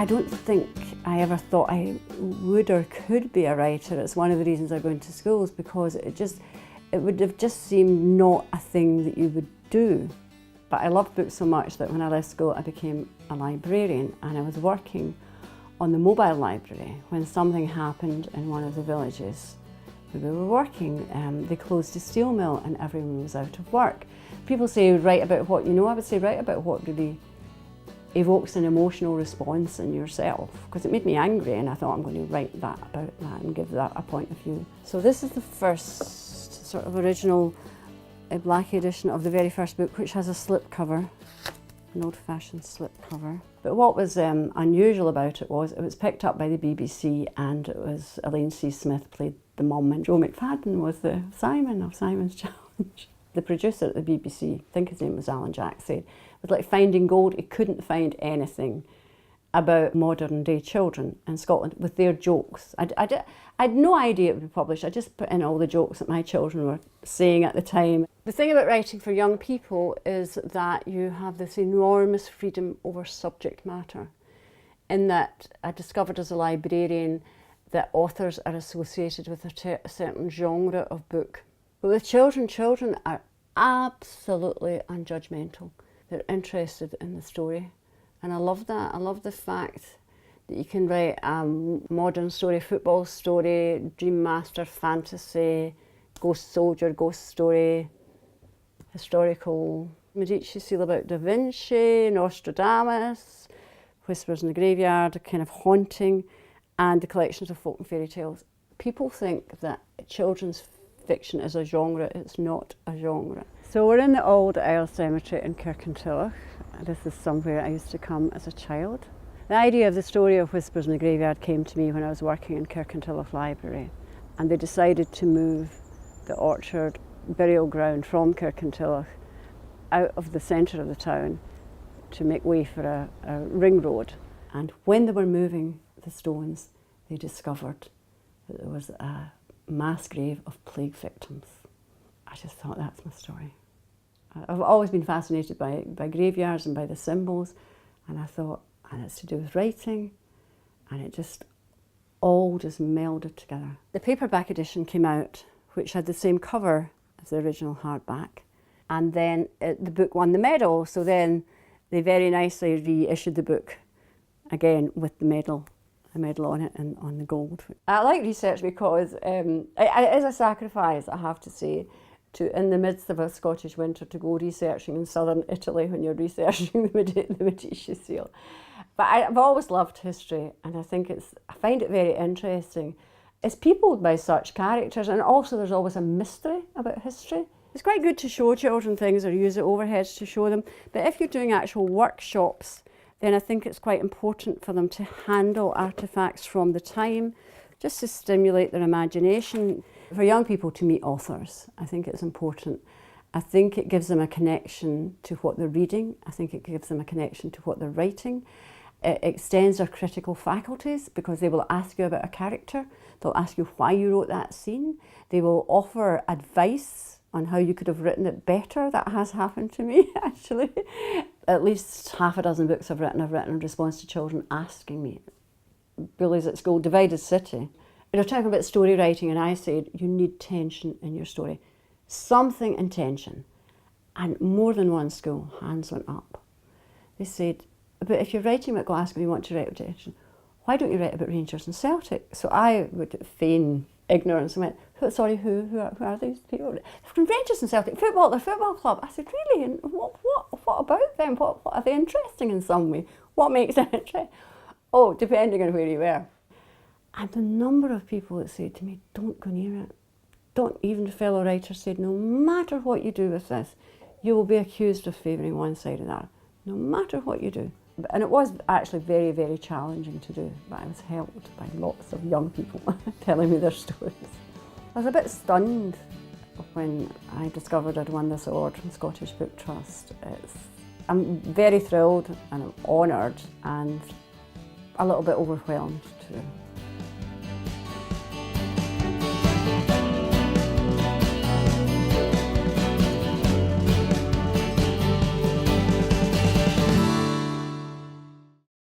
I don't think I ever thought I would or could be a writer. It's one of the reasons I go into schools, because it would have just seemed not a thing that you would do. But I loved books so much that when I left school I became a librarian, and I was working on the mobile library when something happened in one of the villages where we were working. They closed a steel mill and everyone was out of work. People say write about what you know. I would say write about what really evokes an emotional response in yourself, because it made me angry, and I thought I'm going to write that about that and give that a point of view. So this is the first sort of original black edition of the very first book, which has a slip cover, an old-fashioned slip cover. But what was unusual about it was picked up by the BBC, and it was Elaine C. Smith played the mum, and Joe McFadden was the Simon of Simon's Challenge. The producer at the BBC, I think his name was Alan Jack, said it was like finding gold. He couldn't find anything about modern day children in Scotland with their jokes. I had no idea it would be published. I just put in all the jokes that my children were saying at the time. The thing about writing for young people is that you have this enormous freedom over subject matter, in that I discovered as a librarian that authors are associated with a certain genre of book. But with children are absolutely unjudgmental. They're interested in the story. And I love that. I love the fact that you can write a modern story, football story, dream master, fantasy, ghost soldier, ghost story, historical, Medici seal about Da Vinci, Nostradamus, Whispers in the Graveyard, a kind of haunting, and the collections of folk and fairy tales. People think that children's fiction is a genre. It's not a genre. So we're in the old Isle Cemetery in Kirkintilloch. This is somewhere I used to come as a child. The idea of the story of Whispers in the Graveyard came to me when I was working in Kirkintilloch Library, and they decided to move the Orchard burial ground from Kirkintilloch out of the centre of the town to make way for a ring road. And when they were moving the stones, they discovered that there was a mass grave of plague victims. I just thought, that's my story. I've always been fascinated by graveyards and by the symbols, and I thought, and it's to do with writing, and it just all just melded together. The paperback edition came out, which had the same cover as the original hardback, and then the book won the medal, so then they very nicely reissued the book again with the medal on it and on the gold. I like research because it is a sacrifice, I have to say, to, in the midst of a Scottish winter, to go researching in southern Italy when you're researching the Medici seal. But I've always loved history, and I find it very interesting. It's peopled by such characters, and also there's always a mystery about history. It's quite good to show children things or use the overheads to show them, but if you're doing actual workshops, then I think it's quite important for them to handle artefacts from the time, just to stimulate their imagination. For young people to meet authors, I think it's important. I think it gives them a connection to what they're reading. I think it gives them a connection to what they're writing. It extends their critical faculties, because they will ask you about a character. They'll ask you why you wrote that scene. They will offer advice on how you could have written it better. That has happened to me, actually. At least half a dozen books I've written in response to children asking me. Bullies at School, Divided City. They're talking about story writing, and I said, you need tension in your story. Something in tension. And more than one school, hands went up. They said, but if you're writing about Glasgow, you want to write about tension, why don't you write about Rangers and Celtic? So I would feign ignorance and went, who are these people? From Rangers and Celtic, football, the football club. I said, really? And what about them? What are they interesting in some way? What makes them interesting? Oh, depending on where you were. And the number of people that said to me, don't go near it. Don't, even the fellow writers said, no matter what you do with this, you will be accused of favouring one side or that, no matter what you do. And it was actually very, very challenging to do, but I was helped by lots of young people telling me their stories. I was a bit stunned when I discovered I'd won this award from Scottish Book Trust. I'm very thrilled and I'm honoured and a little bit overwhelmed too.